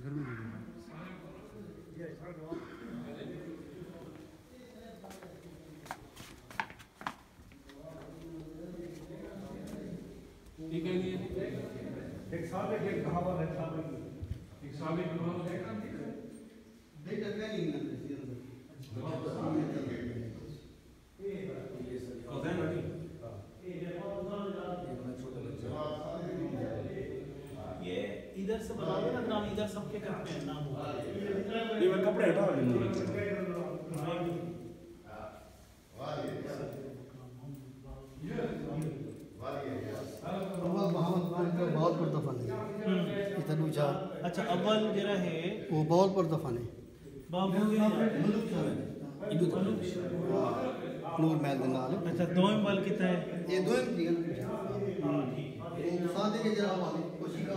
एक साल में एक कहावत है, एक साल में कहावत है काम ठीक है देख करके नहीं ना ये इधर से बनाओगे ना नाम, इधर सबके करते हैं नाम ये मैं कपड़े हटा बहुत पर दफा नहीं इतना ऊंचा। अच्छा अव्वल जरा है वो बहुत पर दफा नहीं बाबू नूर महल के नाल। अच्छा दोम वाल कितना है ये दोम दी सादे के जरा वाले कोशिश कर